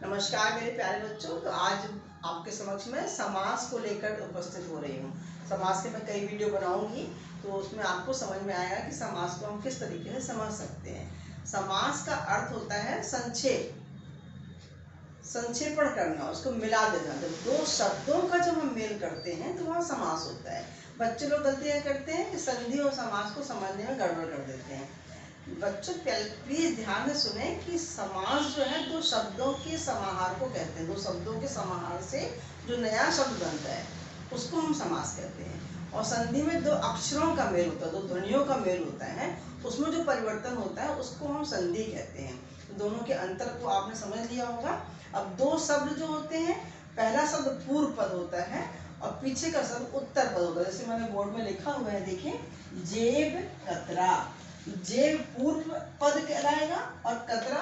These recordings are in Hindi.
नमस्कार मेरे प्यारे बच्चों। तो आज आपके समक्ष में समास को लेकर उपस्थित हो रही हूँ। समास के मैं कई वीडियो बनाऊंगी, तो उसमें आपको समझ में आएगा कि समास को हम किस तरीके से समझ सकते हैं। समास का अर्थ होता है संक्षेप, संक्षेपण करना, उसको मिला देना। जब दो शब्दों का जब हम मेल करते हैं तो वहाँ समास होता है। बच्चे लोग गलतियाँ करते हैं कि संधि और समास को समझने में गड़बड़ कर देते हैं। बच्चों प्लीज ध्यान से सुने कि समास जो है दो शब्दों के समाहार को कहते हैं। दो शब्दों के समाहार से जो नया शब्द बनता है उसको हम समास कहते हैं। और संधि में दो अक्षरों का मेल होता है, दो ध्वनियों का मेल होता है, उसमें जो परिवर्तन होता है उसको हम संधि कहते हैं। तो दोनों के अंतर को आपने समझ लिया होगा। अब दो शब्द जो होते हैं, पहला शब्द पूर्व पद होता है और पीछे का शब्द उत्तर पद होता है। जैसे मैंने बोर्ड में लिखा हुआ है, देखिए, जेब कतरा। जेब पूर्व पद कहलाएगा और कतरा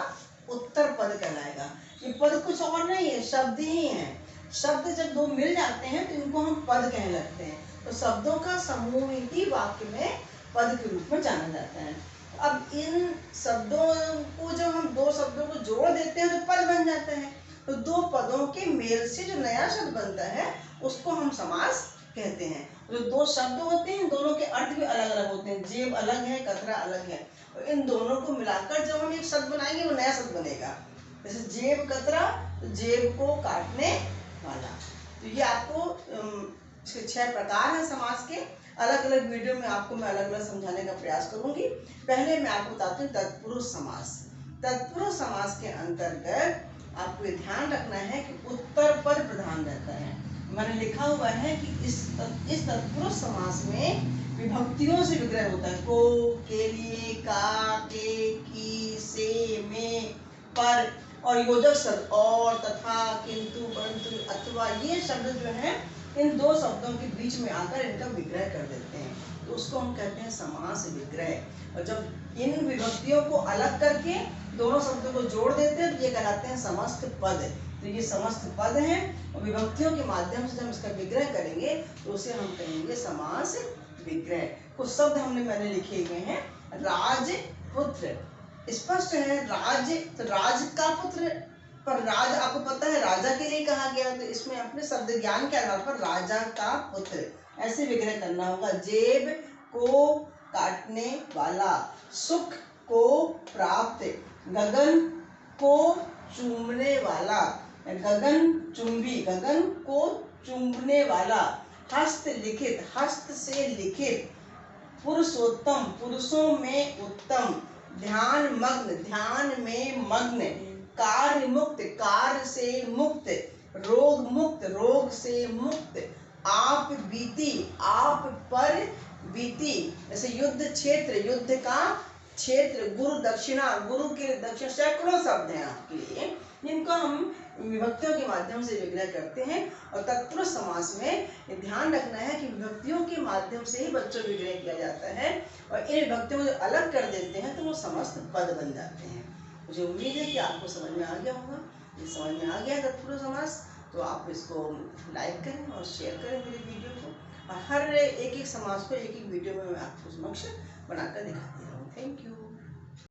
उत्तर पद कहलाएगा। ये पद कुछ और नहीं है, शब्द ही है। शब्द जब दो मिल जाते हैं तो इनको हम पद कहने लगते हैं। तो शब्दों का समूह ही वाक्य में पद के रूप में जाना जाता है। अब इन शब्दों को जब हम दो शब्दों को जोड़ देते हैं तो पद बन जाता है। तो दो पदों के मेल से जो नया शब्द बनता है उसको हम समास कहते हैं। जो दो शब्द होते हैं दोनों के अर्थ भी अलग अलग होते हैं। जेब अलग है, कतरा अलग है, और इन दोनों को मिलाकर जब हम एक शब्द बनाएंगे वो नया शब्द बनेगा। जैसे जेब कतरा, तो जेब को काटने वाला। तो ये आपको इसके 6 प्रकार हैं समास के। अलग अलग वीडियो में आपको मैं अलग अलग समझाने का प्रयास करूंगी। पहले मैं आपको बताती हूँ तत्पुरुष समास। तत्पुरुष समास के अंतर्गत आपको ये ध्यान रखना है कि उत्तर पद प्रधान रहता है। मैंने लिखा हुआ है कि इस तत्पुरुष समास में विभक्तियों से विग्रह होता है। को, के लिए, का, के, की, से, में, पर, और योजक शब्द और, तथा, किंतु, परंतु, अथवा, ये शब्द जो है इन दो शब्दों के बीच में आकर इनका विग्रह कर देते हैं। तो उसको हम कहते हैं समास विग्रह। और जब इन विभक्तियों को अलग करके दोनों शब्दों को जोड़ देते हैं तो ये कहलाते हैं समस्त पद। तो ये समस्त पद हैं और विभक्तियों के माध्यम से जब इसका विग्रह करेंगे तो उसे हम कहेंगे समास विग्रह। कुछ शब्द मैंने लिखे हुए हैं। राजपुत्र, स्पष्ट है राज, तो राज का पुत्र, पर राज आपको पता है राजा के लिए कहा गया, तो इसमें अपने शब्द ज्ञान के आधार पर राजा का पुत्र ऐसे विग्रह करना होगा। जेब को काटने वाला, सुख को प्राप्त, गगन को चूमने वाला, गगन चुंबी, गगन को चूमने वाला, हस्त लिखित, हस्त से लिखित, पुरुषोत्तम, पुरुषों में उत्तम, ध्यान मग्न, ध्यान में मग्न, कार्य मुक्त, कार्य से मुक्त, रोग मुक्त, रोग से मुक्त, आप बीती, आप पर बीती। जैसे युद्ध क्षेत्र, युद्ध का क्षेत्र, गुरु दक्षिणा, गुरु के दक्षिण, सैकड़ों शब्द हैं आपके लिए जिनको हम विभक्तियों के माध्यम से विग्रह करते हैं। और तत्पुरुष समास में ध्यान रखना है कि विभक्तियों के माध्यम से ही बच्चों विग्रह किया जाता है और इन विभक्तियों को अलग कर देते हैं तो वो समस्त पद बन जाते हैं। मुझे उम्मीद है कि आपको समझ में आ गया होगा। ये समझ में आ गया तत्पुरुष समास तो आप इसको लाइक करें और शेयर करें मेरे वीडियो को। और हर एक एक समास को एक एक वीडियो में मैं आपको समक्ष बनाकर दिखाती रहूँ। Thank you.